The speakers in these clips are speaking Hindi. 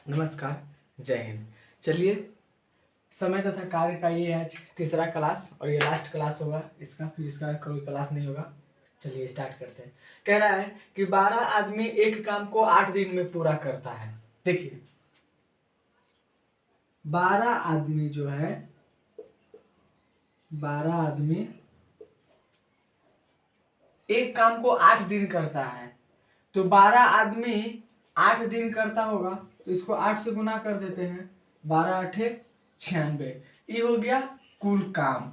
नमस्कार, जय हिंद। चलिए, समय तथा कार्य का ये आज तीसरा क्लास और ये लास्ट क्लास होगा इसका, फिर इसका कोई क्लास नहीं होगा। चलिए स्टार्ट करते हैं। कह रहा है कि 12 आदमी एक काम को 8 दिन में पूरा करता है। देखिए, 12 आदमी जो है, 12 आदमी एक काम को 8 दिन करता है। तो 12 आदमी 8 दिन करता होगा, तो इसको 8 से गुना कर देते हैं। 12 8 96। ये हो गया कुल काम।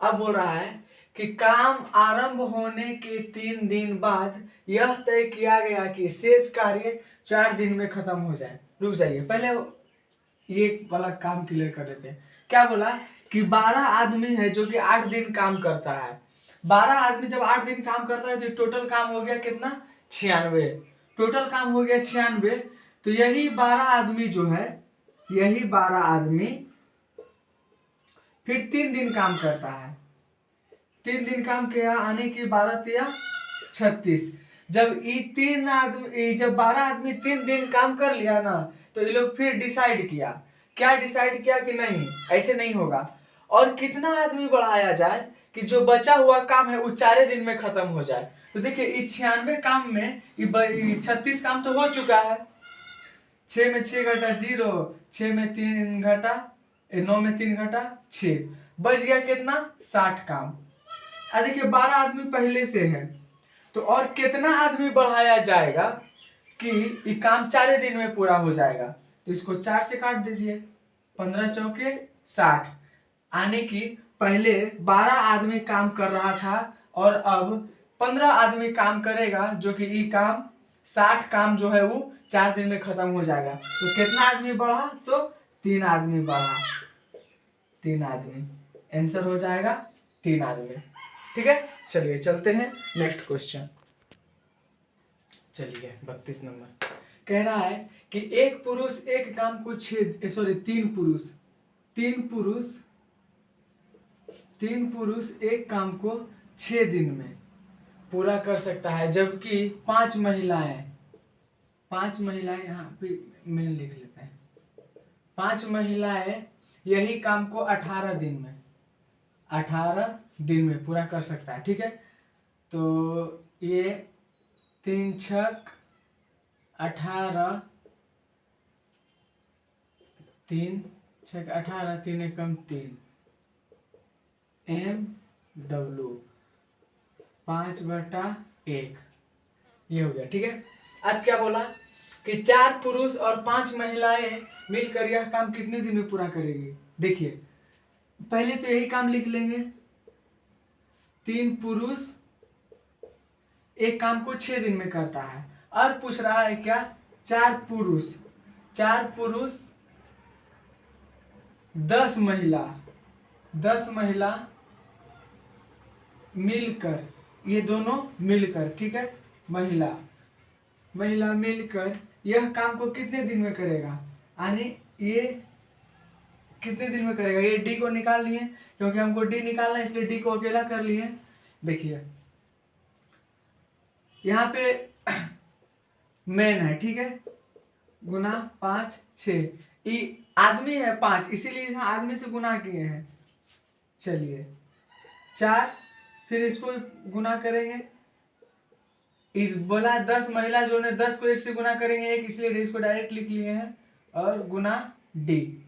अब बोल रहा है कि काम आरंभ होने के 3 दिन बाद यह तय किया गया कि शेष कार्य 4 दिन में खत्म हो जाए। रुक जाइए, पहले ये वाला काम क्लियर कर लेते हैं। क्या बोला कि 12 आदमी है जो कि 8 दिन काम करता है। 12 आदमी जब 8 दिन काम करता है तो टोटल काम हो गया कितना? 96। टोटल काम हो गया 96। तो यही 12 आदमी जो है, यही 12 आदमी फिर 3 दिन काम करता है। 3 दिन काम किया, आने की 12 तिया 36। जब ये 3 आदमी, जब 12 आदमी 3 दिन काम कर लिया ना, तो ये लोग फिर डिसाइड किया। क्या डिसाइड किया कि नहीं, ऐसे नहीं होगा, और कितना आदमी बढ़ाया जाए कि जो बचा हुआ काम है वो 4 दिन में खत्म हो जाए। तो देखिए, इस 96 काम में 36 काम तो हो चुका है। 6 में 6 घटा 0, 6 में 3 घटा 9 में 3 घटा 6, बच गया कितना? 60 काम। देखिए, 12 आदमी पहले से है, तो और कितना आदमी बढ़ाया जाएगा कि ये काम 4 दिन में पूरा हो जाएगा। तो इसको 4 से काट दीजिए, 15 चौके 60। आने की पहले 12 आदमी काम कर रहा था और अब 15 आदमी काम करेगा, जो कि ये काम 60 काम जो है वो 4 दिन में खत्म हो जाएगा। तो कितना आदमी बढ़ा? तो 3 आदमी बढ़ा। 3 आदमी आंसर हो जाएगा 3 आदमी। ठीक है, चलिए चलते हैं नेक्स्ट क्वेश्चन। चलिए 32 नंबर कह रहा है कि एक पुरुष एक काम को 3 पुरुष एक काम को 6 दिन में पूरा कर सकता है, जबकि 5 महिलाएं यहाँ पे मेन लिख लेते हैं। 5 महिलाएं यही काम को 18 दिन में पूरा कर सकता है। ठीक है, तो ये 3 छक 18, 3 छक 18, 3 एकम 3, MW 5/1 ये हो गया। ठीक है, अब क्या बोला कि 4 पुरुष और 5 महिलाएं मिलकर यह काम कितने दिन में पूरा करेगी। देखिए, पहले तो यही काम लिख लेंगे। 3 पुरुष एक काम को 6 दिन में करता है, और पूछ रहा है क्या? 4 पुरुष 10 महिला मिलकर, ये दोनों मिलकर, ठीक है, महिला मिलकर यह काम को कितने दिन में करेगा। यानी ये कितने दिन में करेगा? ये डी को निकाल लिए, क्योंकि हमको डी निकालना है, इसलिए डी को अकेला कर लिए। देखिए, यहाँ पे मेन है, ठीक है, गुना 5 6, ये आदमी है 5, इसीलिए यहाँ आदमी से गुना किए हैं। चलिए 4, फिर इसको गुना करेंगे। बोला 10 महिला जो ने 10 को 1 से गुना करेंगे 1, इसलिए इसको डायरेक्ट लिख लिए हैं, और गुना डी।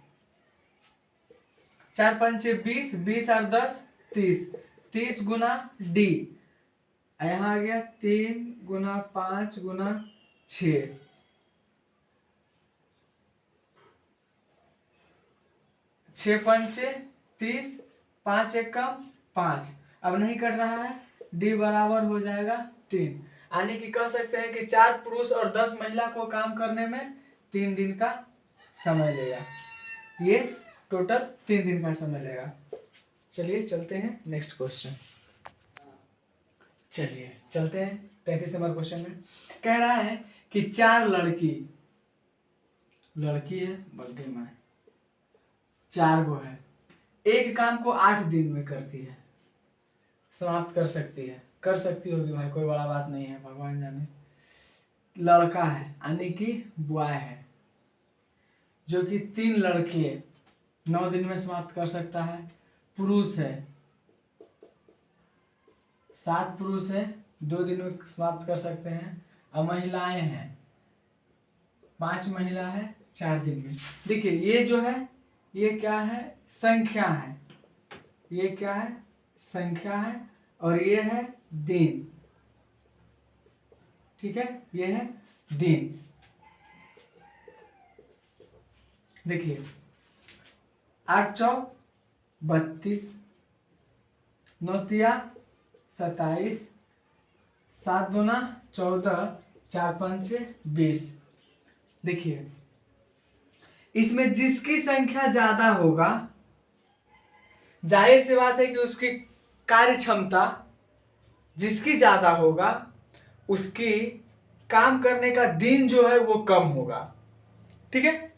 4 5 20, 20 और 10 30, 30 गुना डी। यहाँ आ गया 3 गुना 5 गुना 6, 6 5 30, 5 एकम 5। अब नहीं कट रहा है, डी बराबर हो जाएगा 3। यानी कि कह सकते हैं कि 4 पुरुष और 10 महिला को काम करने में 3 दिन का समय लेगा। ये टोटल 3 दिन का समय लेगा। चलिए चलते हैं नेक्स्ट क्वेश्चन। चलिए चलते हैं 33 नंबर क्वेश्चन में। कह रहा है कि 4 लड़की है, बर्थडे में 4 गो है, एक काम को 8 दिन में करती है, समाप्त कर सकती होगी भाई, कोई बड़ा बात नहीं है, भगवान जाने। लड़का है यानी कि बॉय है, जो कि 3 लड़के 9 दिन में समाप्त कर सकता है। पुरुष है 7 पुरुष है 2 दिन में समाप्त कर सकते हैं। और महिलाएं हैं 5 महिला है 4 दिन में। देखिए ये जो है ये क्या है, संख्या है, ये क्या है, संख्या है, और ये है दिन। ठीक है, ये है दिन। देखिए 8 चौक 32, 9 तिया 27, 7 दूना 14, 4 पंचे 20। देखिए इसमें जिसकी संख्या ज्यादा होगा, जाहिर सी बात है कि उसकी कार्य क्षमता जिसकी ज्यादा होगा उसकी काम करने का दिन जो है वो कम होगा। ठीक है,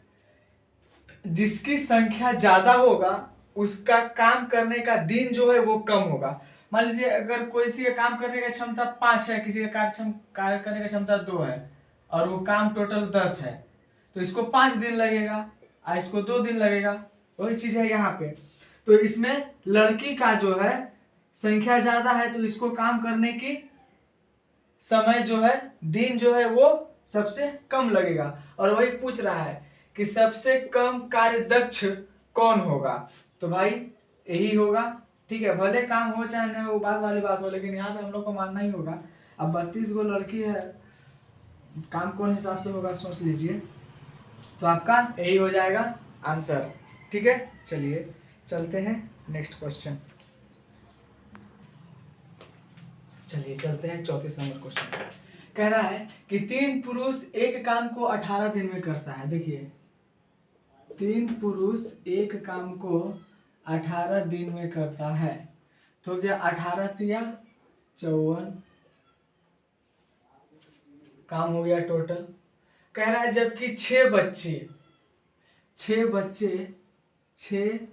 जिसकी संख्या ज्यादा होगा उसका काम करने का दिन जो है वो कम होगा। मान लीजिए अगर किसी का काम करने का क्षमता 5 है, किसी का कार्य करने का क्षमता 2 है, और वो काम टोटल 10 है, तो इसको 5 दिन लगेगा और इसको 2 दिन लगेगा। वही चीज है यहाँ पे। तो इसमें लड़की का जो है संख्या ज्यादा है, तो इसको काम करने की समय जो है दिन जो है वो सबसे कम लगेगा। और वही पूछ रहा है कि सबसे कम कार्य दक्ष कौन होगा, तो भाई यही होगा। ठीक है, भले काम हो चाहे नहीं हो बात वाली बात हो, लेकिन यहाँ पे हम लोग को मानना ही होगा। अब 32 गो लड़की है, काम कौन हिसाब से होगा सोच लीजिए, तो आपका यही हो जाएगा आंसर। ठीक है, चलिए चलते हैं नेक्स्ट क्वेश्चन। चलिए चलते हैं 34 नंबर क्वेश्चन। कह रहा है कि 3 पुरुष एक काम को 18 दिन में करता है। देखिए 3 पुरुष एक काम को 18 दिन में करता है, तो क्या 18 तिया 54 काम हो गया टोटल। कह रहा है जबकि 6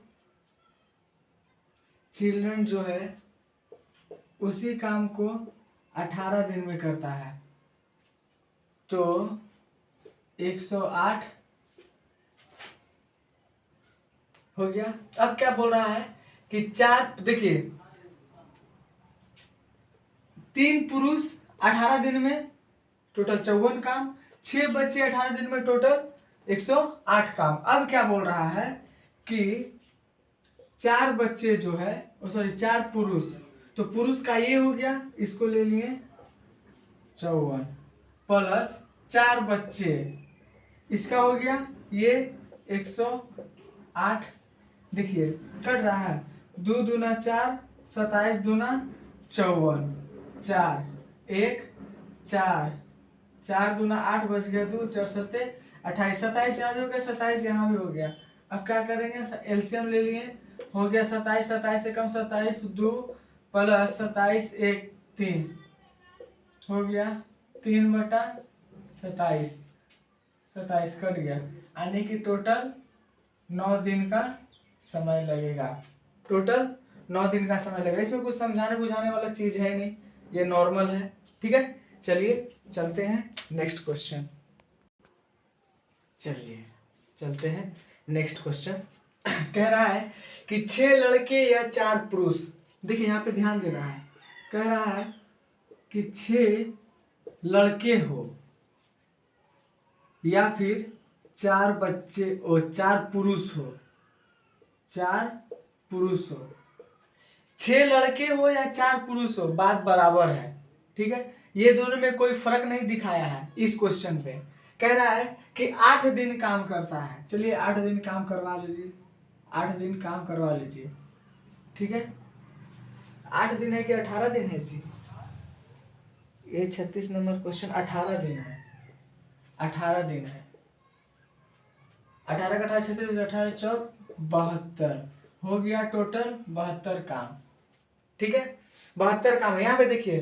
चिल्ड्रन जो है उसी काम को 18 दिन में करता है, तो 108 हो गया। अब क्या बोल रहा है कि 4, देखिए 3 पुरुष 18 दिन में टोटल 54 काम, 6 बच्चे 18 दिन में टोटल 108 काम। अब क्या बोल रहा है कि 4 बच्चे जो है, सॉरी 4 पुरुष, तो पुरुष का ये हो गया, इसको ले लिए 54 प्लस 4 बच्चे, इसका हो गया ये 108। देखिए कट रहा है, 2 दूना 4, 27 दूना 54, 4 1 4, 4 दूना 8 बच गया, 2 4 सत्ते 28, 27 यहाँ भी हो गया, 27 यहाँ भी हो गया। अब क्या करेंगे, एलसीएम ले लिए, हो गया 27, 27 से कम 27, 2 प्लस 27 1 3 हो गया 3/27, 27 कट गया, यानी कि टोटल 9 दिन का समय लगेगा। टोटल 9 दिन का समय लगेगा। इसमें कुछ समझाने बुझाने वाला चीज है नहीं, ये नॉर्मल है। ठीक है, चलिए चलते हैं नेक्स्ट क्वेश्चन। चलिए चलते हैं नेक्स्ट क्वेश्चन। कह रहा है कि 6 लड़के या 4 पुरुष, देखिए यहाँ पे ध्यान देना है, कह रहा है कि 6 लड़के हो या फिर 4 बच्चे और 4 पुरुष हो, 4 पुरुष हो, 6 लड़के हो या 4 पुरुष हो, बात बराबर है। ठीक है, ये दोनों में कोई फर्क नहीं दिखाया है इस क्वेश्चन पे। कह रहा है कि 8 दिन काम करता है। चलिए 8 दिन काम करवा लीजिए, 8 दिन काम करवा लीजिए। ठीक है, 8 दिन है कि 18 दिन है जी, ये 36 नंबर क्वेश्चन 18 दिन है, 18 दिन है। 18 का 18 36, 18 चौक 72 हो गया, टोटल 72 काम। ठीक है, 72 काम। यहाँ पे देखिए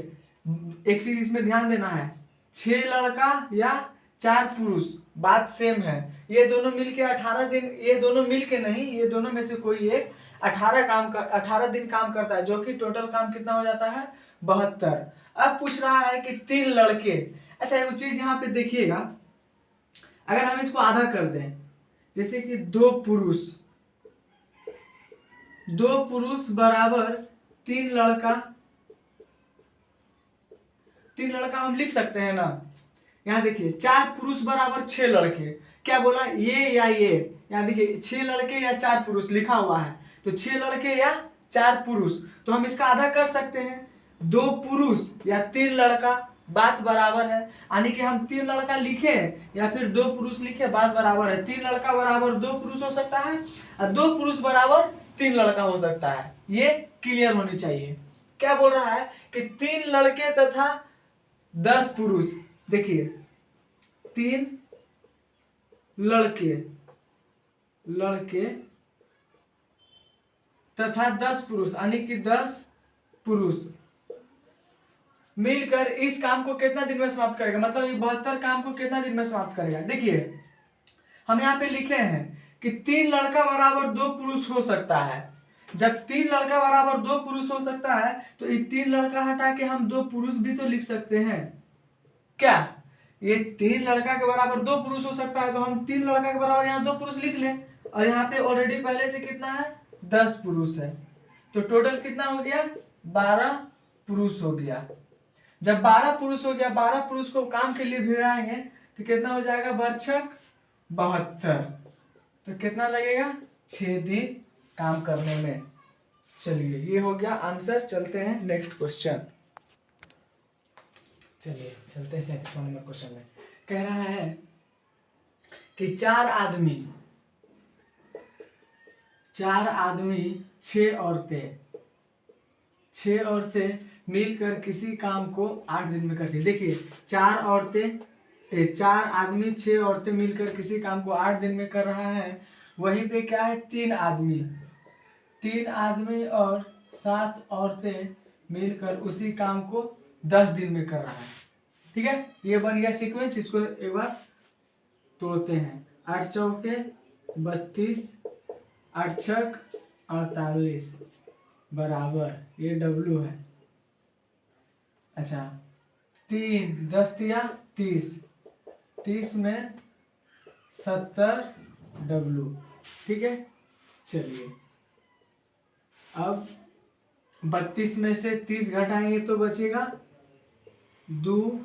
एक चीज इसमें ध्यान देना है, 6 लड़का या 4 पुरुष बात सेम है। ये दोनों मिलके 18 दिन, ये दोनों मिलके नहीं, ये दोनों में से कोई एक 18 दिन काम करता है, जो कि टोटल काम कितना हो जाता है 72। अब पूछ रहा है कि 3 लड़के, अच्छा एक चीज यहाँ पे देखिएगा, अगर हम इसको आधा कर दें, जैसे कि दो पुरुष बराबर तीन लड़का, तीन लड़का हम लिख सकते हैं ना। यहाँ देखिए 4 पुरुष बराबर 6 लड़के, क्या बोला ये या ये, यहाँ देखिए 6 लड़के या 4 पुरुष लिखा हुआ है, तो 6 लड़के या 4 पुरुष, तो हम इसका आधा कर सकते हैं, 2 पुरुष या 3 लड़का, बात बराबर है। यानी कि हम 3 लड़का लिखे या फिर 2 पुरुष लिखे, बात बराबर है। 3 लड़का बराबर 2 पुरुष हो सकता है और 2 पुरुष बराबर 3 लड़का हो सकता है, ये क्लियर होनी चाहिए। क्या बोल रहा है कि 3 लड़के तथा 10 पुरुष, देखिए 3 लड़के तथा 10 पुरुष, यानी कि 10 पुरुष मिलकर इस काम को कितना दिन में समाप्त करेगा, मतलब ये 72 काम को कितना दिन में समाप्त करेगा। देखिए हम यहाँ पे लिखे हैं कि 3 लड़का बराबर 2 पुरुष हो सकता है। जब 3 लड़का बराबर 2 पुरुष हो सकता है तो ये 3 लड़का हटा के हम 2 पुरुष भी तो लिख सकते हैं। क्या ये 3 लड़का के बराबर 2 पुरुष हो सकता है, तो हम 3 लड़का के बराबर यहाँ 2 पुरुष लिख लें, और यहाँ पे ऑलरेडी पहले से कितना है 10 पुरुष है, तो टोटल कितना हो गया 12 पुरुष हो गया। जब 12 पुरुष हो गया, 12 पुरुष को काम के लिए भिड़ाएंगे तो कितना हो जाएगा, बर्छक 72, तो कितना लगेगा 6 दिन काम करने में। चलिए ये हो गया आंसर, चलते हैं नेक्स्ट क्वेश्चन। चलिए चलते हैं 37 नंबर क्वेश्चन में। कह रहा है कि 4 आदमी 6 औरतें मिलकर किसी काम को 8 दिन में करती है। देखिए 4 आदमी 6 औरतें मिलकर किसी काम को 8 दिन में कर रहा है। वहीं पे क्या है 3 आदमी और 7 औरतें मिलकर उसी काम को 10 दिन में कर रहा है। ठीक है, ये बन गया सीक्वेंस। इसको एक बार तोड़ते हैं। 8 चौके 32, 8 छक 48 बराबर, ये डब्लू है। अच्छा 3 10 तिया 30, 30 में 70 डब्लू। ठीक है, चलिए अब 32 में से 30 घटाएंगे तो बचेगा 2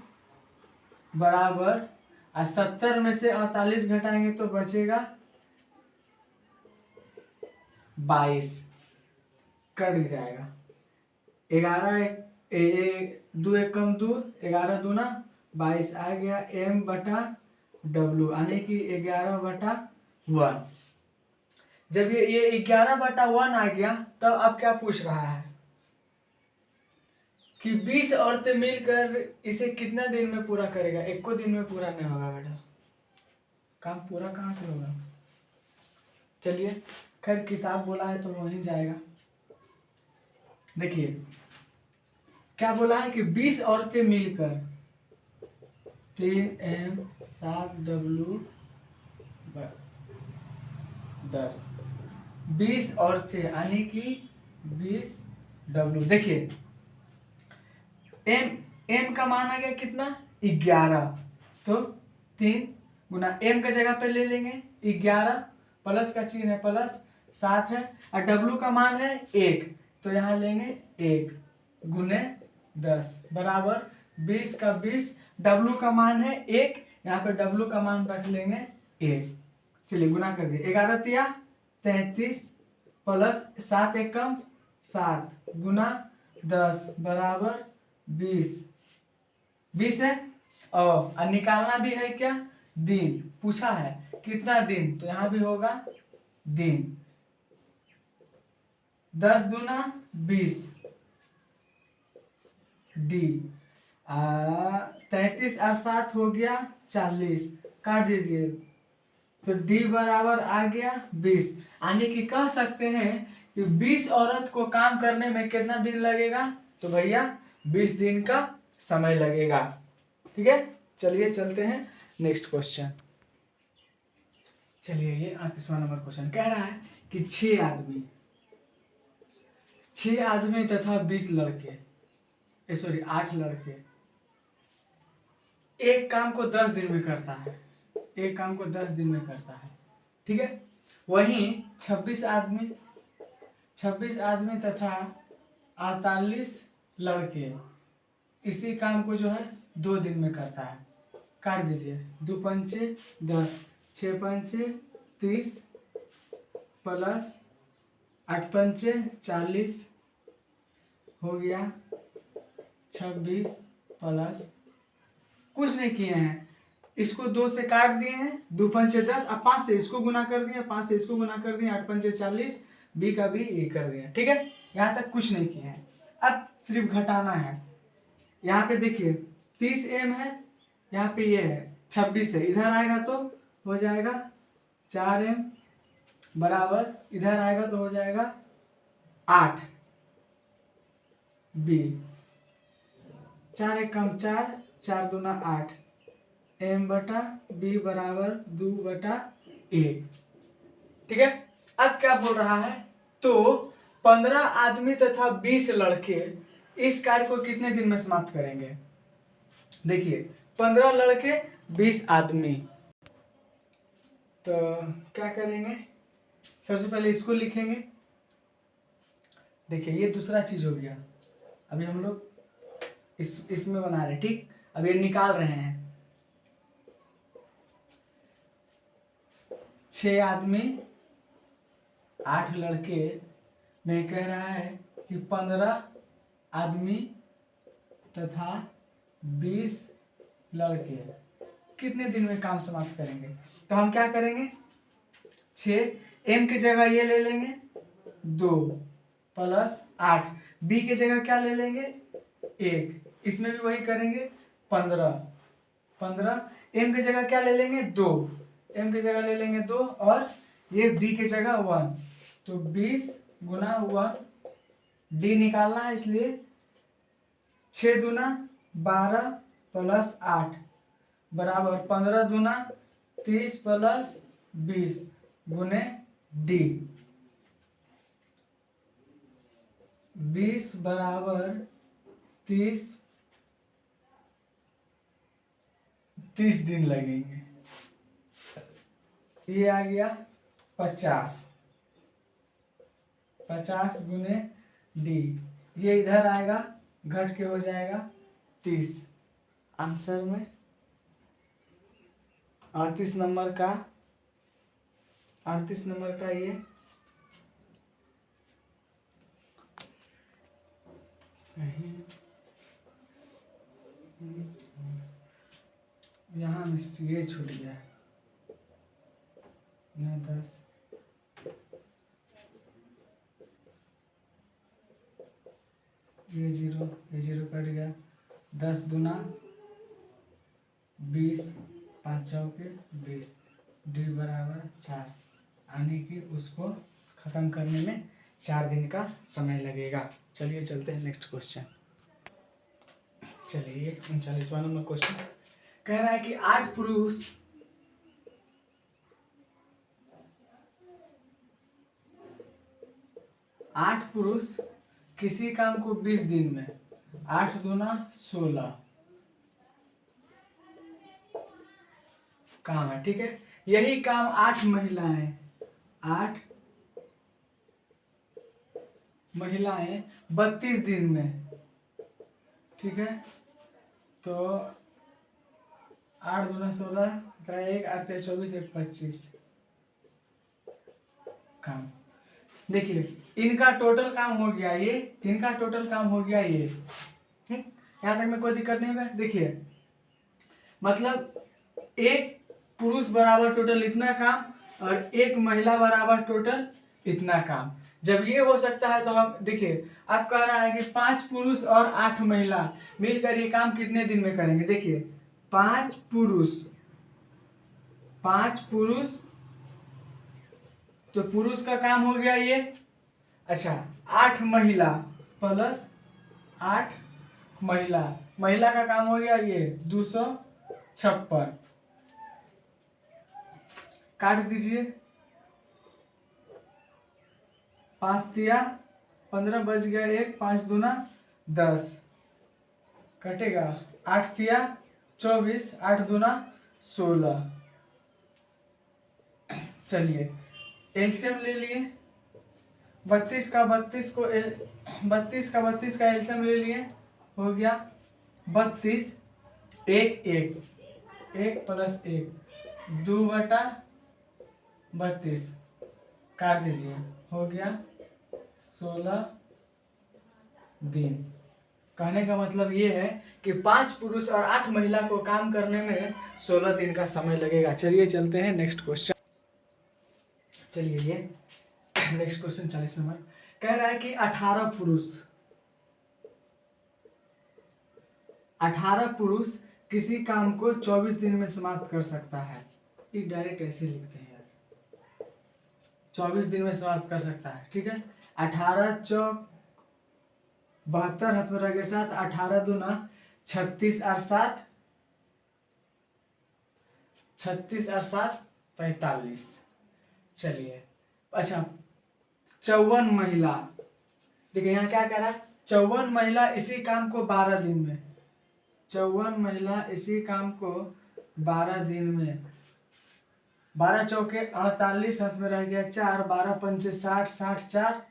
बराबर, और 70 में से 48 घटाएंगे तो बचेगा 22, कट जाएगा। 11 2 एक कम 2, 11 दूना 22 आ गया m बटा w, यानी कि 11/1। जब ये 11/1 आ गया, तब अब क्या पूछ रहा है कि 20 औरतें मिलकर इसे कितना दिन में पूरा करेगा। एक को दिन में पूरा नहीं होगा बेटा, काम पूरा कहाँ से होगा। चलिए खैर किताब बोला है तो वहीं जाएगा। देखिए क्या बोला है कि 20 औरतें मिलकर 3m 7w 10, 20 औरतें यानी कि 20w। देखिए m का मान आ गया कितना 11, तो 3 गुना m का जगह पे ले लेंगे 11, प्लस का चिन्ह है प्लस 7 है, और w का मान है 1, तो यहाँ लेंगे 1 गुने 10 बराबर 20 का 20, w का मान है 1, यहाँ पे w का मान रख लेंगे 1। चलिए गुना कर दिए, 11 तिया 33 प्लस 7 एकम 7 गुना 10 बराबर 20 है। और निकालना भी है क्या दिन, पूछा है कितना दिन, तो यहाँ भी होगा दिन। 10 दूना 20 डी, 33 और 7 हो गया 40, काट दीजिए, तो डी बराबर आ गया 20। यानी कि कह सकते हैं कि 20 औरत को काम करने में कितना दिन लगेगा, तो भैया 20 दिन का समय लगेगा। ठीक है, चलिए चलते हैं नेक्स्ट क्वेश्चन। चलिए ये 38वां नंबर क्वेश्चन कह रहा है कि 6 आदमी तथा 20 लड़के, सॉरी 8 लड़के एक काम को 10 दिन में करता है, एक काम को 10 दिन में करता है, ठीक है। वहीं 26 आदमी तथा 48 लड़के इसी काम को जो है 2 दिन में करता है। काट दीजिए, 2 पंचे 10, 6 पंचे 30 प्लस 8 पंचे 40 हो गया 26 प्लस, कुछ नहीं किए हैं, इसको 2 से काट दिए हैं, 2 पंचे 10, अब 5 से इसको गुना कर दिए, 5 से इसको गुना कर दिए, 8 पंचे 40, बी का बी ए कर दिया, ठीक है। यहाँ तक कुछ नहीं किए हैं। अब सिर्फ घटाना है। यहाँ पे देखिए 30m है, यहाँ पे ये है 26 है, इधर आएगा तो हो जाएगा 4m बराबर, इधर आएगा तो हो जाएगा 8 बी, 4 एक कम 4, 4 दूना 8, m बटा b बराबर 2/1, ठीक है। अब क्या बोल रहा है, तो 15 आदमी तथा 20 लड़के इस कार्य को कितने दिन में समाप्त करेंगे। देखिए 15 लड़के 20 आदमी, तो क्या करेंगे, सबसे पहले इसको लिखेंगे। देखिए ये दूसरा चीज हो गया, अभी हम लोग इसमें बना रहे, ठीक। अब ये निकाल रहे हैं, 6 आदमी 8 लड़के में कह रहा है कि 15 आदमी तथा 20 लड़के कितने दिन में काम समाप्त करेंगे। तो हम क्या करेंगे, 6 m की जगह ये ले लेंगे 2 प्लस 8, b की जगह क्या ले लेंगे 1, इसमें भी वही करेंगे 15 m की जगह क्या ले लेंगे 2, m की जगह ले लेंगे 2, और ये b की जगह 1, तो 20 गुना 1, d निकालना है, इसलिए 6 दूना 12 प्लस 8 बराबर 15 दूना 30 प्लस 20 गुने d, 20 बराबर 30 दिन लगेंगे। ये आ गया 50 गुने d, ये इधर आएगा घट के हो जाएगा 30। आंसर में 38 नंबर का ये यहाँ ये छूट गया है, 10 ये जीरो कट गया, 10 दूना 20, 5 चौके 20, डी बराबर 4, यानी कि उसको खत्म करने में 4 दिन का समय लगेगा। चलिए चलते हैं नेक्स्ट क्वेश्चन। चलिए 39वां नंबर क्वेश्चन कह रहा है कि 8 पुरुष किसी काम को 20 दिन में, 8 दूना 16 काम है, ठीक है। यही काम 8 महिलाएं 32 दिन में, ठीक है। तो 8 दूना 16, 1 8 24, 1 25 काम। देखिए इनका टोटल काम हो गया ये, इनका टोटल काम हो गया ये, यहाँ तक में कोई दिक्कत नहीं है। देखिए मतलब एक पुरुष बराबर टोटल इतना काम और एक महिला बराबर टोटल इतना काम। जब ये हो सकता है तो हम देखिए, अब कह रहा है कि 5 पुरुष और 8 महिला मिलकर ये काम कितने दिन में करेंगे। देखिए 5 पुरुष तो पुरुष का काम हो गया ये, अच्छा 8 महिला प्लस 8 महिला का काम हो गया ये 256, काट दीजिए, 5 तिया 15 बच गया 1, 5 दूना 10 कटेगा, 8 तिया 24, 8 दूना 16। चलिए एलसीएम ले लिए, 32 का 32 को 32 का एलसीएम ले लिए, हो गया 32, 1 1 1 प्लस 1 2/32, काट दीजिए, हो गया 16 दिन। कहने का मतलब ये है कि 5 पुरुष और 8 महिला को काम करने में 16 दिन का समय लगेगा। चलिए चलते हैं नेक्स्ट क्वेश्चन। चलिए ये नेक्स्ट क्वेश्चन 40 नंबर कह रहा है कि 18 पुरुष किसी काम को 24 दिन में समाप्त कर सकता है। ये डायरेक्ट ऐसे लिखते हैं यार, 24 दिन में समाप्त कर सकता है, ठीक है। 18 चौक 72 हाथ में रह गया 7, 18 दूना 36 और 7 45। चलिए अच्छा 54 महिला, देखिए यहाँ क्या कह रहा है, 54 महिला इसी काम को 12 दिन में, 54 महिला इसी काम को 12 दिन में, 12 चौके 48 हाथ में रह गया 4, 12 पंचे 60, 60 4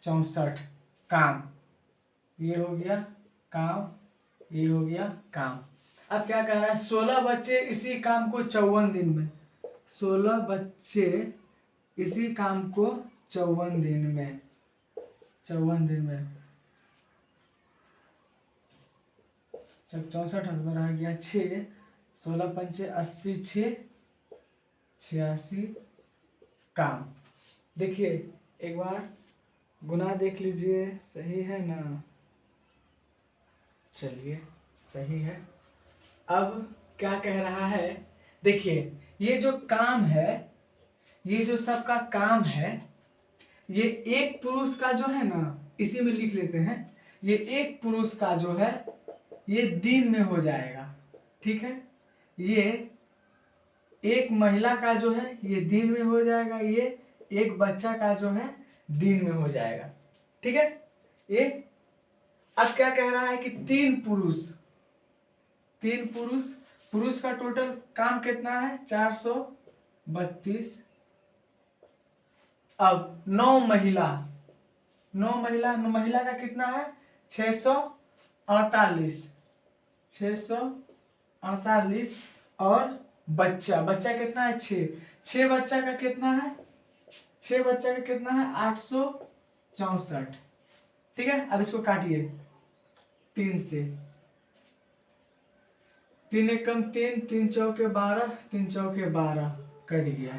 64 काम, ये हो गया काम, ये हो गया काम। अब क्या कह रहा है, 16 बच्चे इसी काम को 54 दिन में, 16 बच्चे इसी काम को 54 दिन में, 54 दिन में 64 हाथ में रह गया 6, 16 पंचे 80, 6 86 काम। देखिए एक बार गुना देख लीजिए, सही है ना, चलिए सही है। अब क्या कह रहा है, देखिए ये जो काम है, ये जो सबका काम है, ये एक पुरुष का जो है ना, इसी में लिख लेते हैं, ये एक पुरुष का जो है ये दिन में हो जाएगा, ठीक है। ये एक महिला का जो है ये दिन में हो जाएगा, ये एक बच्चा का जो है दिन में हो जाएगा, ठीक है। ये अब क्या कह रहा है कि 3 पुरुष का टोटल काम कितना है 432। अब 9 महिला का कितना है 648 और बच्चा कितना है 6 बच्चा का कितना है 864, ठीक है। अब इसको काटिए 3 से, 3 एकम 3, 3 चौके 12, 3 चौके 12 कट गया,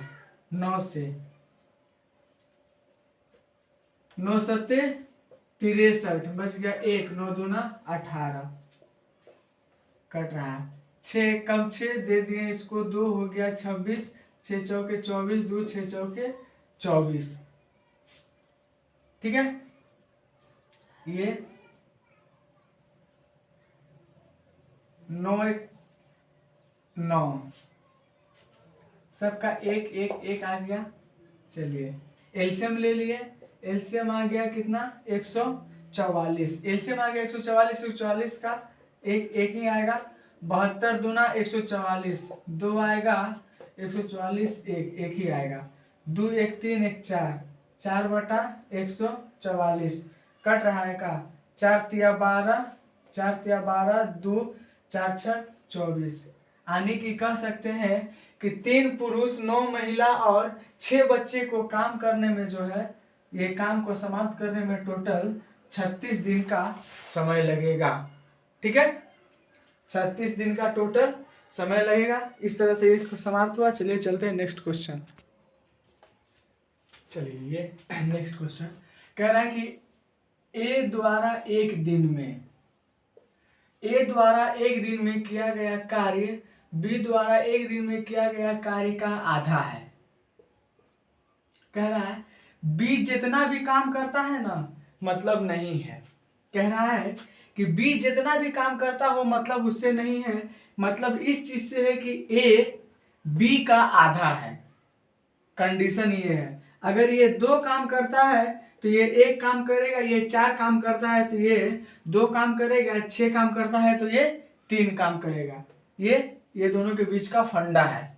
9 से 9 सत्ते 63 बच गया 1, 9 दूना 18 कट रहा है, 6 कम 6 दे दिए इसको 2, हो गया 26, 6 चौके 24, 2 6 चौके 24, ठीक है। ये 9 1 9 सबका 1 1 1 आ गया। चलिए एलसीएम ले लिए, एलसीएम आ गया कितना 144, एलसीएम आ गया 144, 144 का एक ही आएगा, 72 दूना 144, 2 आएगा 144, एक ही आएगा, 2 1 3 1 4, 4/144 कट रहा है का 4 तिया 12, 2 4 6 24, यानी कि कह सकते हैं कि 3 पुरुष 9 महिला और 6 बच्चे को काम करने में जो है, ये काम को समाप्त करने में टोटल 36 दिन का समय लगेगा, ठीक है। 36 दिन का टोटल समय लगेगा। इस तरह से ये समाप्त हुआ। चलिए चलते हैं नेक्स्ट क्वेश्चन। चलिए ये नेक्स्ट क्वेश्चन कह रहा है कि ए द्वारा एक दिन में किया गया कार्य बी द्वारा एक दिन में किया गया कार्य का आधा है। कह रहा है बी जितना भी काम करता है ना, मतलब नहीं है। कह रहा है कि बी जितना भी काम करता हो मतलब उससे नहीं है, मतलब इस चीज से है कि ए बी का आधा है। कंडीशन ये है, अगर ये 2 काम करता है तो ये 1 काम करेगा, ये 4 काम करता है तो ये 2 काम करेगा, 6 काम करता है तो ये 3 काम करेगा। ये दोनों के बीच का फंडा है।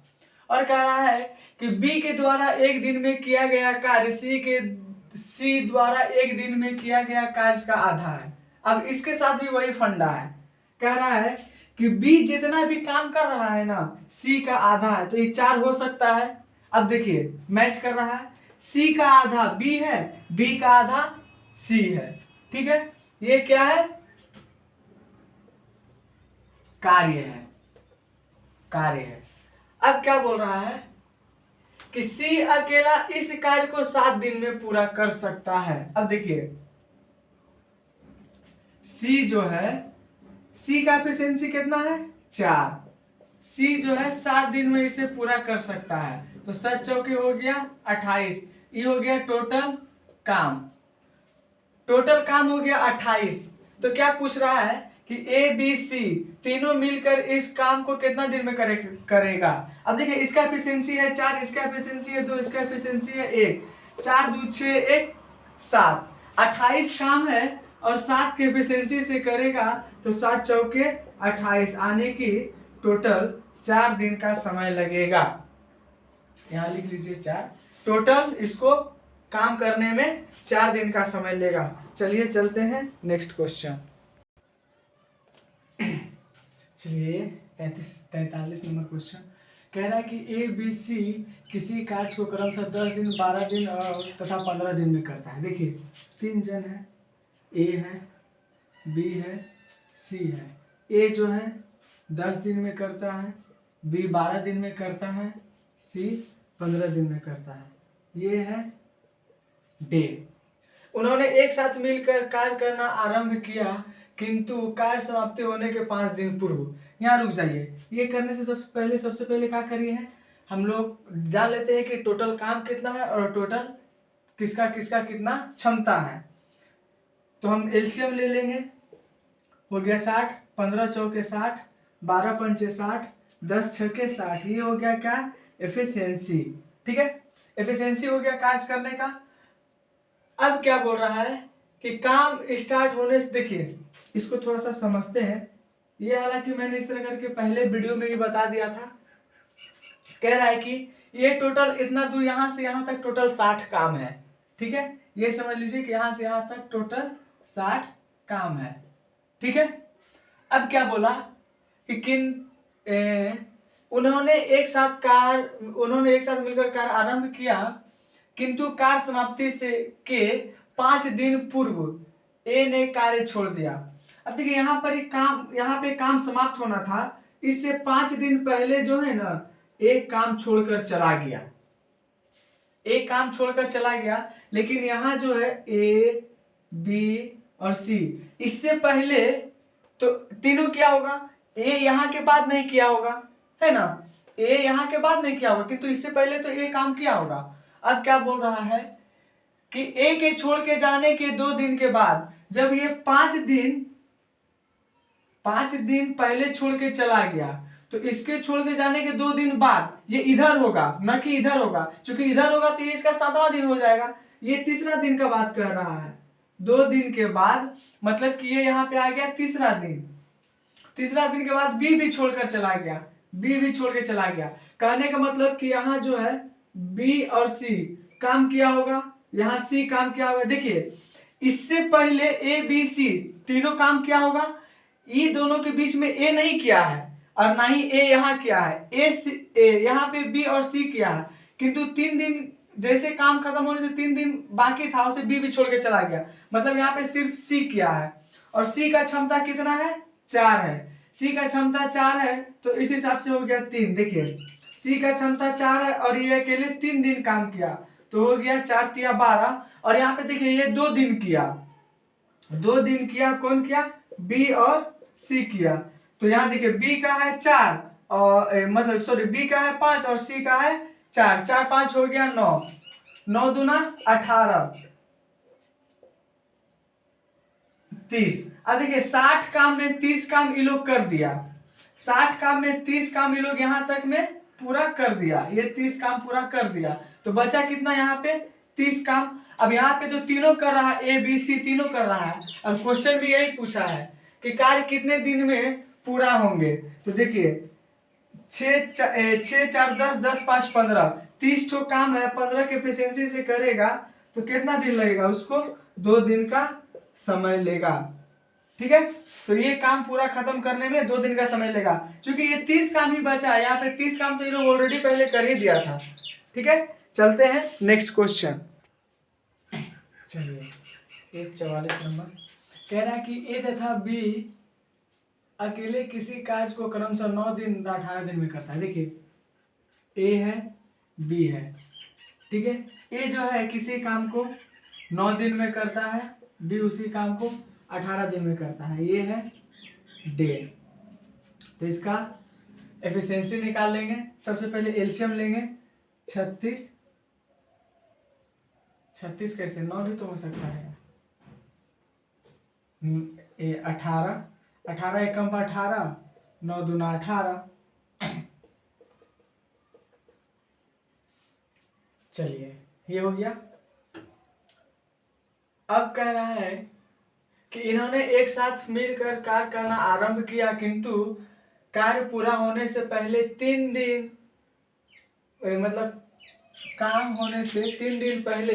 और कह रहा है कि बी के द्वारा एक दिन में किया गया कार्य सी द्वारा एक दिन में किया गया कार्य का आधा है। अब इसके साथ भी वही फंडा है, कह रहा है कि बी जितना भी काम कर रहा है ना सी का आधा है, तो ये 4 हो सकता है। अब देखिए मैच कर रहा है, सी का आधा बी है, बी का आधा सी है, ठीक है। ये क्या है, कार्य है। अब क्या बोल रहा है कि सी अकेला इस कार्य को 7 दिन में पूरा कर सकता है। अब देखिए सी जो है, सी का एफिशिएंसी कितना है 4, सी जो है 7 दिन में इसे पूरा कर सकता है, तो 7 चौके हो गया 28, ये हो गया टोटल काम हो गया 28। तो क्या पूछ रहा है कि ए बी सी तीनों मिलकर इस काम को कितना दिन में करेगा। अब देखिए इसका एफिशिएंसी है 4, इसका एफिशिएंसी है 2, इसका एफिशिएंसी है 1, 4 2 6 1 7, 28 काम है और 7 के एफिशिएंसी से करेगा, तो 7 चौके 28 आने की टोटल 4 दिन का समय लगेगा। यहाँ लिख लीजिए 4, टोटल इसको काम करने में 4 दिन का समय लेगा। चलिए चलते हैं नेक्स्ट क्वेश्चन। चलिए 43 नंबर क्वेश्चन कह रहा है कि ए बी सी किसी कार्य को क्रमशः 10 दिन 12 दिन और तथा 15 दिन में करता है। देखिए 3 जन है, ए है, बी है, सी है। ए जो है 10 दिन में करता है, बी 12 दिन में करता है, सी 15 दिन में करता है। ये है डे। उन्होंने एक साथ मिलकर कार्य करना आरंभ किया, किंतु कार्य समाप्ति होने के 5 दिन पूर्व। यहाँ रुक जाइए, ये करने से सबसे पहले क्या करिए है, हम लोग जान लेते हैं कि टोटल काम कितना है और टोटल किसका कितना क्षमता है। तो हम एलसीएम ले लेंगे, हो गया 60, 15 चौके 60, 12 पंचे 60, 10 छक्के 60। ये हो गया क्या, एफिशिएंसी, ठीक है। एफिशिएंसी हो गया कार्य करने का। अब क्या बोल रहा है कि काम स्टार्ट होने से, देखिए इसको थोड़ा सा समझते हैं। ये हालांकि मैंने इस तरह करके पहले वीडियो में भी बता दिया था। कह रहा है कि ये टोटल इतना दूर यहां से यहां तक टोटल 60 काम है, ठीक है। ये समझ लीजिए कि यहां से यहां तक टोटल 60 काम है, ठीक है। अब क्या बोला कि उन्होंने एक साथ मिलकर कार्य आरंभ किया, किंतु कार्य समाप्ति से के 5 दिन पूर्व ए ने कार्य छोड़ दिया। अब देखिए यहाँ पे काम समाप्त होना था, इससे 5 दिन पहले जो है ना एक काम छोड़कर चला गया। लेकिन यहाँ जो है ए बी और सी, इससे पहले तो तीनों क्या होगा, ए यहाँ के बाद नहीं किया होगा, है ना, ए यहाँ के बाद नहीं किया होगा, किंतु इससे पहले तो ए काम किया होगा। अब क्या बोल रहा है कि ए के छोड़ के जाने के 2 दिन के बाद, जब ये 5 दिन पहले छोड़ के चला गया, तो इसके छोड़ के जाने के 2 दिन बाद ये इधर होगा, न कि इधर होगा। क्योंकि इधर होगा तो ये इसका 7वां दिन हो जाएगा। ये तीसरा दिन का बात कर रहा है। 2 दिन के बाद मतलब कि ये यहाँ पे आ गया तीसरा दिन के बाद बी भी छोड़कर चला गया। कहने का मतलब कि यहाँ जो है बी और सी काम किया होगा, यहाँ सी काम किया होगा। देखिए इससे पहले ए बी सी तीनों काम किया होगा, ये दोनों के बीच में ए नहीं किया है और ना ही ए यहाँ किया है। ए यहाँ पे बी और सी किया है, किंतु 3 दिन जैसे काम खत्म होने से 3 दिन बाकी था, उसे बी भी छोड़ के चला गया। मतलब यहाँ पे सिर्फ सी किया है और सी का क्षमता कितना है 4 है। सी का क्षमता 4 है तो इस हिसाब से हो गया 3। देखिए सी का क्षमता 4 है और ये अकेले 3 दिन काम किया, तो हो गया 4 तिया 12। और यहाँ पे देखिए ये 2 दिन किया, कौन किया, बी और सी किया। तो यहाँ देखिए बी का है 4 और बी का है 5 और सी का है 4, 4 5 हो गया 9, 9 दूना 18, 30। अब देखिए 60 काम में 30 काम ये लोग कर दिया, 60 काम में 30 काम ये लोग यहाँ तक में पूरा कर दिया, ये 30 काम पूरा कर दिया, तो बचा कितना यहाँ पे 30 काम। अब यहाँ पे तो तीनों कर रहा है, ए बी सी तीनों कर रहा है, और क्वेश्चन भी यही पूछा है कि कार्य कितने दिन में पूरा होंगे। तो देखिए छः चार दस, 10 5 15, 30 ठो काम है, 15 के एफिशिएंसी से करेगा तो कितना दिन लगेगा उसको? 2 दिन का समय लेगा। ठीक है, तो ये काम पूरा खत्म करने में 2 दिन का समय लेगा। क्योंकि ये 30 काम ही बचा है, यहाँ पे 30 काम तो ये लोग ऑलरेडी पहले कर ही दिया था। ठीक है, चलते हैं नेक्स्ट क्वेश्चन। चलिए 144 नंबर कह रहा है कि ए तथा बी अकेले किसी कार्य को क्रमशः 9 दिन तथा 18 दिन में करता है। देखिए ए है, बी है, ठीक है। ए जो है किसी काम को 9 दिन में करता है, बी उसी काम को 18 दिन में करता है। ये है डे। तो इसका एफिशिएंसी निकाल लेंगे। सबसे पहले एलसीएम लेंगे। 36 36 कैसे? 9 भी तो हो सकता है। 18 18 एकम 18, 9 दूना 18। चलिए ये हो गया। अब कह रहा है कि इन्होंने एक साथ मिलकर कार्य करना आरंभ किया, किंतु कार्य पूरा होने से पहले 3 दिन, मतलब काम होने से 3 दिन पहले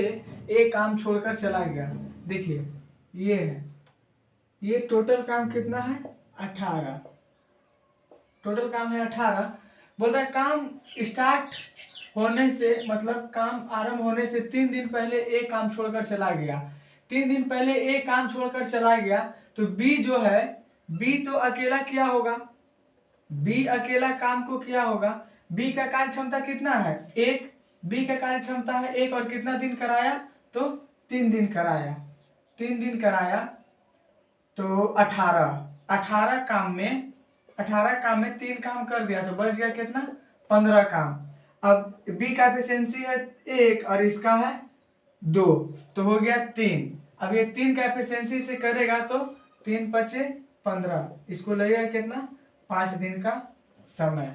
एक काम छोड़कर चला गया। देखिए ये है, ये टोटल काम कितना है? 18। टोटल काम है 18। बोल रहा है काम स्टार्ट होने से, मतलब काम आरंभ होने से 3 दिन पहले एक काम छोड़कर चला गया। 3 दिन पहले एक काम छोड़कर चला गया, तो बी जो है, बी तो अकेला किया होगा, बी अकेला काम को किया होगा। बी का कार्य क्षमता कितना है? 1। बी का कार्य क्षमता है 1 और कितना दिन कराया? तो 3 दिन कराया। 3 दिन कराया तो 18 काम में 3 काम कर दिया, तो बच गया कितना? 15 काम। अब बी का एफिशिएंसी है 1 और इसका है 2, तो हो गया 3। अब ये 3 का एफिशिएंसी से करेगा तो 3 पचे 15, इसको लगेगा कितना? 5 दिन का समय।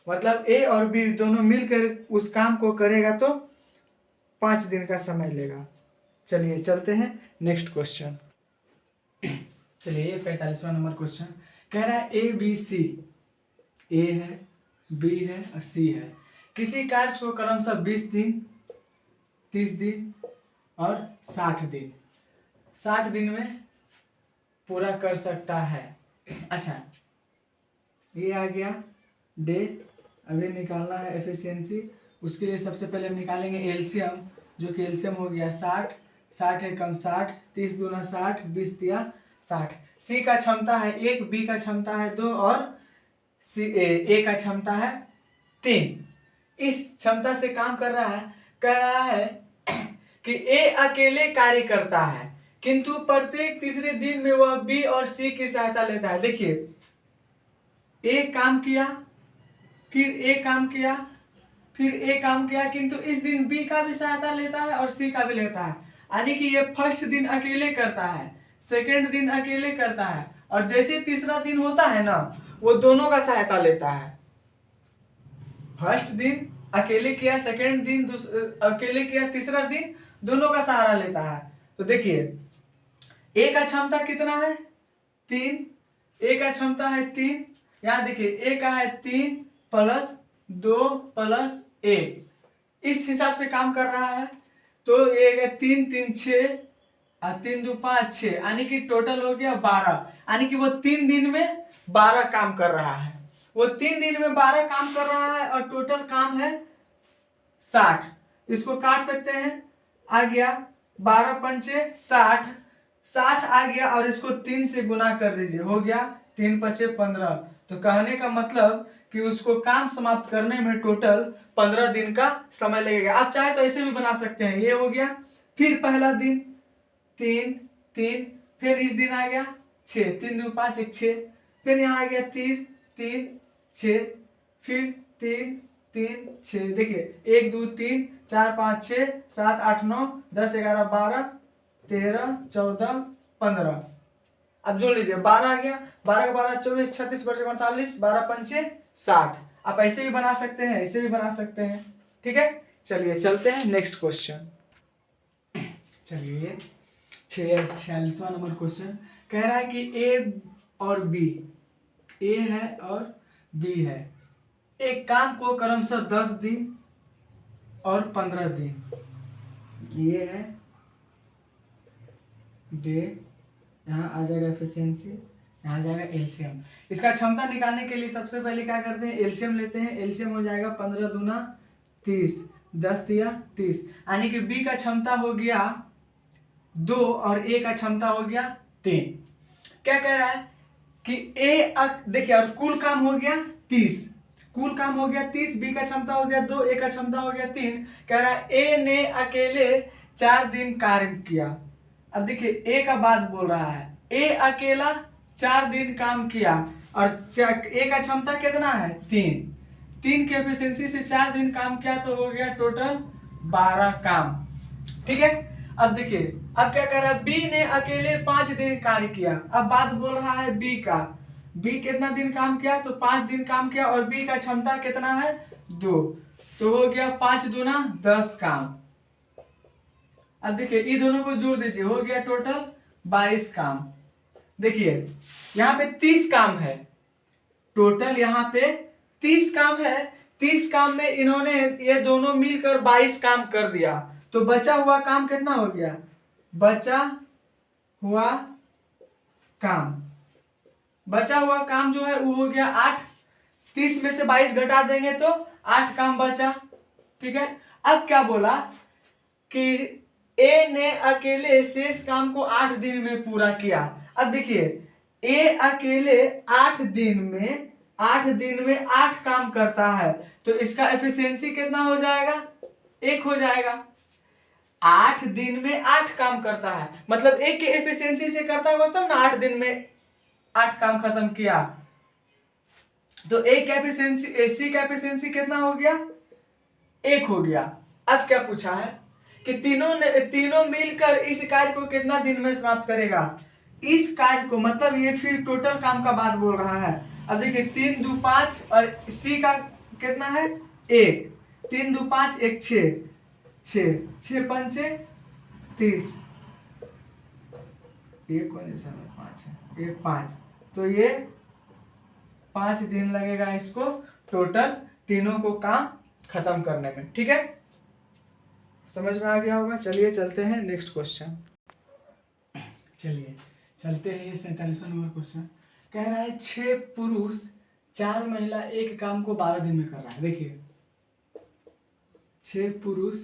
मतलब ए और बी दोनों मिलकर उस काम को करेगा तो 5 दिन का समय लेगा। चलिए चलते हैं नेक्स्ट क्वेश्चन। चलिए 45वां नंबर क्वेश्चन कह रहा है ए बी सी, ए है, बी है और सी है। किसी कार्य को क्रमशः 20 दिन, 30 दिन और 60 दिन, 60 दिन में पूरा कर सकता है। अच्छा, ये आ गया डे। अभी निकालना है एफिशिएंसी। उसके लिए सबसे पहले हम निकालेंगे एलसीएम, जो कि एलसीएम हो गया 60। 60 एकम 60, 30 दूना 60, 20 दिया 60। सी का क्षमता है 1, बी का क्षमता है 2 और ए का क्षमता है 3। इस क्षमता से काम कर रहा है। कह रहा है कि ए अकेले कार्य करता है, किंतु प्रत्येक तीसरे दिन में वह बी और सी की सहायता लेता है। देखिए ए काम किया, फिर ए काम किया, फिर ए काम किया, किंतु इस दिन बी का भी सहायता लेता है और सी का भी लेता है। यानी कि ये फर्स्ट दिन अकेले करता है, सेकंड दिन अकेले करता है, और जैसे तीसरा दिन होता है ना, वो दोनों का सहायता लेता है। फर्स्ट दिन अकेले किया, सेकंड दिन अकेले किया, तीसरा दिन दोनों का सहारा लेता है। तो देखिए ए का क्षमता कितना है? 3। ए का क्षमता है 3। यहाँ देखिए ए का है 3 प्लस 2 प्लस 1, इस हिसाब से काम कर रहा है। तो ये 3 3 6 और 3 2 5 6, यानी कि टोटल हो गया 12। यानी कि वो 3 दिन में 12 काम कर रहा है। वो 3 दिन में 12 काम कर रहा है और टोटल काम है 60। इसको काट सकते हैं, आ गया 12 पंचे 60, 60 आ गया और इसको 3 से गुना कर दीजिए, हो गया 3 पचे 15। तो कहने का मतलब कि उसको काम समाप्त करने में टोटल 15 दिन का समय लगेगा। आप चाहे तो ऐसे भी बना सकते हैं। ये हो गया, फिर पहला दिन 3 3, फिर इस दिन आ गया 6, 3 2 5 1 6, फिर यहाँ आ गया 3 3 6, फिर 3 3 6। देखिए 1 2 3 4 5 6 7 8 9 10 11 12 13 14 15। अब जोड़ लीजिए 12 आ गया, 12 का 12 24 36 बचे 48, 12 पंचे 60। आप ऐसे भी बना सकते हैं, ऐसे भी बना सकते हैं। ठीक है, चलिए चलते हैं नेक्स्ट क्वेश्चन। चलिए 46वां नंबर क्वेश्चन कह रहा है कि ए और बी, ए है और बी है। एक काम को क्रमशः 10 दिन और 15 दिन, ये है डे, यहाँ आ जाएगा एफिशिएंसी, यहाँ आ जाएगा एलसीएम। इसका क्षमता निकालने के लिए सबसे पहले क्या करते हैं, एलसीएम लेते हैं। एलसीएम हो जाएगा 15 दूना 30, 10 दिया 30, यानी कि बी का क्षमता हो गया 2 और ए का क्षमता हो गया 3। क्या कह रहा है कि देखिए, और कुल काम हो गया 30, कुल काम हो गया 30, बी का क्षमता हो गया 2, ए का क्षमता हो गया 3। कह रहा है ए ने अकेले 4 दिन कार्य किया। अब देखिए ए का बात बोल रहा है, ए अकेला 4 दिन काम किया और ए का क्षमता कितना है 3, 3 की एफिशिएंसी से 4 दिन काम किया तो हो गया टोटल 12 काम। ठीक है, अब देखिए अब क्या कर रहा है, बी ने अकेले 5 दिन कार्य किया। अब बात बोल रहा है बी का, बी कितना दिन काम किया, तो 5 दिन काम किया और बी का क्षमता कितना है 2, तो हो गया 5 दूना 10 काम। अब देखिए ये दोनों को जोड़ दीजिए, हो गया टोटल 22 काम। देखिए यहाँ पे 30 काम है, टोटल यहाँ पे 30 काम है। 30 काम में इन्होंने ये दोनों मिलकर 22 काम कर दिया, तो बचा हुआ काम कितना हो गया, बचा हुआ काम, बचा हुआ काम जो है वो हो गया 8। 30 में से 22 घटा देंगे तो 8 काम बचा। ठीक है, अब क्या बोला कि ए ने अकेले शेष काम को 8 दिन में पूरा किया। अब देखिए ए अकेले 8 दिन में 8 काम करता है, तो इसका एफिशिएंसी कितना हो जाएगा, 1 हो जाएगा। 8 दिन में 8 काम करता है, मतलब एक के एफिशिएंसी से करता होगा तब ना 8 दिन में 8 काम खत्म किया, तो एक एफिशिएंसी एसी का एफिशिएंसी कितना हो गया, 1 हो गया। अब क्या पूछा है कि तीनों मिलकर इस कार्य को कितना दिन में समाप्त करेगा। इस कार्य को मतलब ये फिर टोटल काम का बात बोल रहा है। अब देखिए 3 2 5 और सी का कितना है 1, 3 2 5 1 6, 6 पंचे 30, ये कौन सा 5 है, ये 5, तो ये 5 दिन लगेगा इसको टोटल तीनों को काम खत्म करने में। ठीक है, समझ में आ गया होगा। चलिए चलते हैं नेक्स्ट क्वेश्चन। चलिए चलते हैं, ये 47वां नंबर क्वेश्चन कह रहा है 6 पुरुष 4 महिला एक काम को 12 दिन में कर रहा है। देखिए 6 पुरुष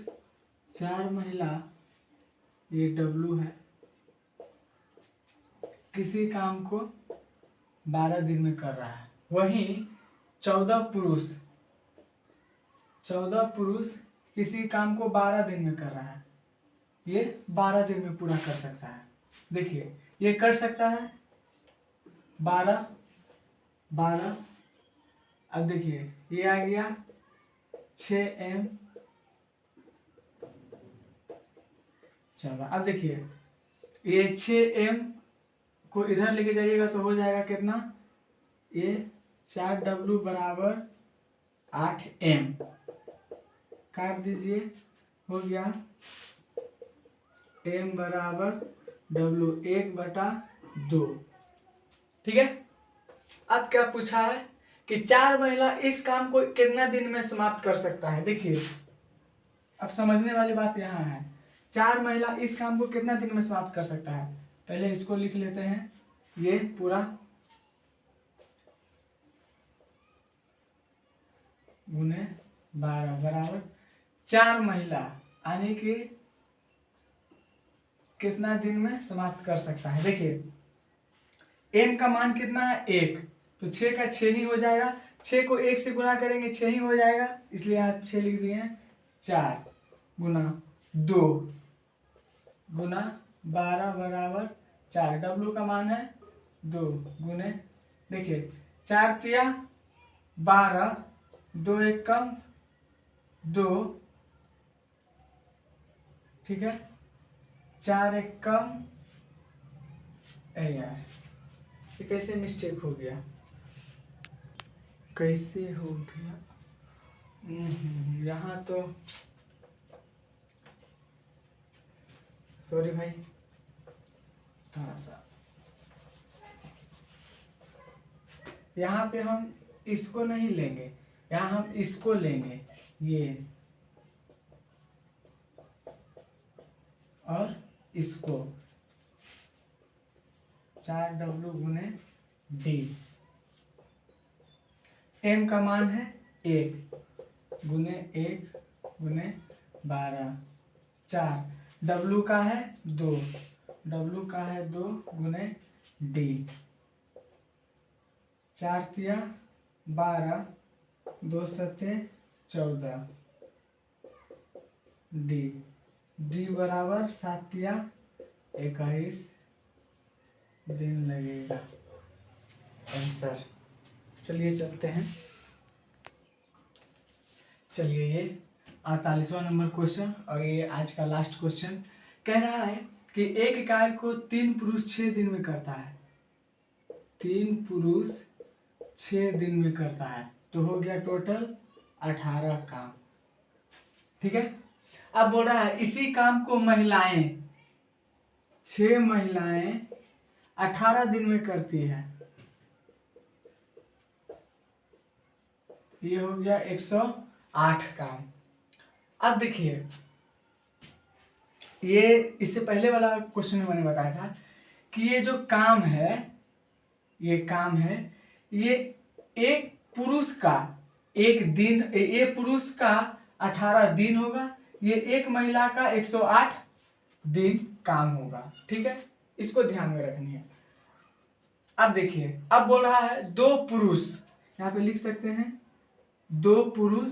4 महिला, ये डब्लू है, किसी काम को 12 दिन में कर रहा है। वहीं 14 पुरुष किसी काम को 12 दिन में कर रहा है, ये 12 दिन में पूरा कर सकता है। देखिए ये कर सकता है 12 12, अब देखिए ये आ गया 6m 14। अब देखिए ये 6m को इधर लेके जाइएगा तो हो जाएगा कितना, ये 4w बराबर 8m, काट दीजिए, हो गया m बराबर w 1/2। ठीक है, अब क्या पूछा है कि 4 महिला इस काम को कितना दिन में समाप्त कर सकता है। देखिए अब समझने वाली बात यहाँ है, 4 महिला इस काम को कितना दिन में समाप्त कर सकता है। पहले इसको लिख लेते हैं, ये पूरा गुने 12 बराबर 4 महिला, यानी कि कितना दिन में समाप्त कर सकता है। देखिए m का मान कितना है 1, तो 6 का 6 ही हो जाएगा, 6 को 1 से गुना करेंगे 6 ही हो जाएगा, इसलिए आप 6 लिख दिए हैं। 4 गुना 2 गुना 12 बराबर 4, w का मान है 2 गुने, देखिए 4 तिया 12, 2 1 कम 2, ठीक है, 4 1 कम, यार ये कैसे मिस्टेक हो गया, कैसे हो गया, यहाँ तो सॉरी भाई, थोड़ा सा यहाँ पे हम इसको नहीं लेंगे, यहाँ हम इसको लेंगे, ये और इसको 4W गुने D। m का मान है 1 गुने 1 गुने 12, 4 W का है 2, W का है 2 गुने D, 4 तिया 12, 2 सत्ते 14, D बराबर 7 तिया 21 दिन लगेगा आंसर। चलिए चलते हैं। चलिए ये 48वां नंबर क्वेश्चन और ये आज का लास्ट क्वेश्चन कह रहा है कि एक कार्य को 3 पुरुष 6 दिन में करता है, 3 पुरुष 6 दिन में करता है, तो हो गया टोटल 18 काम। ठीक है, अब बोल रहा है इसी काम को महिलाएं 6 महिलाएं 18 दिन में करती है, ये हो गया 108 काम। अब देखिए ये इससे पहले वाला क्वेश्चन में मैंने बताया था कि ये जो काम है, ये काम है, ये एक पुरुष का एक दिन, ये पुरुष का 18 दिन होगा, ये एक महिला का 108 दिन काम होगा। ठीक है, इसको ध्यान में रखनी है। अब देखिए, अब बोल रहा है 2 पुरुष, यहाँ पे लिख सकते हैं 2 पुरुष,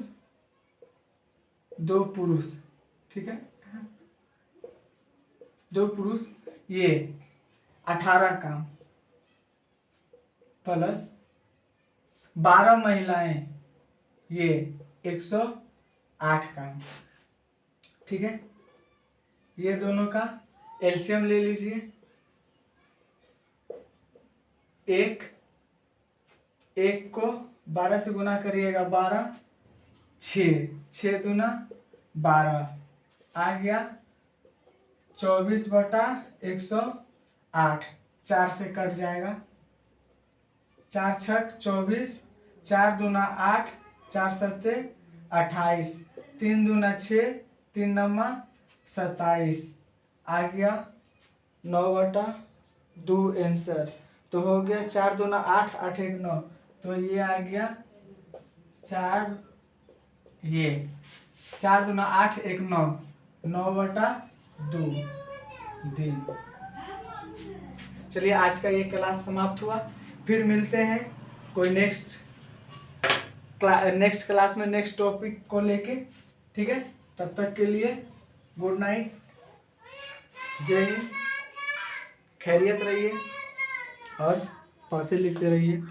2 पुरुष, ठीक है, 2 पुरुष ये 18 काम प्लस 12 महिलाएं ये 108 काम। ठीक है, ये दोनों का एलसीएम ले लीजिए, एक को 12 से गुना करिएगा 12, 6 दूना 12 आ गया 24/108, 4 से कट जाएगा, 4 छक 24, 4 दूना 8, 4 सत्ते 28, 3 दूना 6, 3 नम्मा 27, आ गया 9/2 आंसर। तो हो गया 4 दूना 8, 8 1 9, तो ये आ गया 4, ये 4 दूना 8 1 9, 9/2 दिन। चलिए आज का ये क्लास समाप्त हुआ, फिर मिलते हैं कोई नेक्स्ट क्लास में नेक्स्ट टॉपिक को लेके। ठीक है, तब तक के लिए गुड नाइट, जय हिंद, खैरियत रहिए और पढ़ते लिखते रहिए।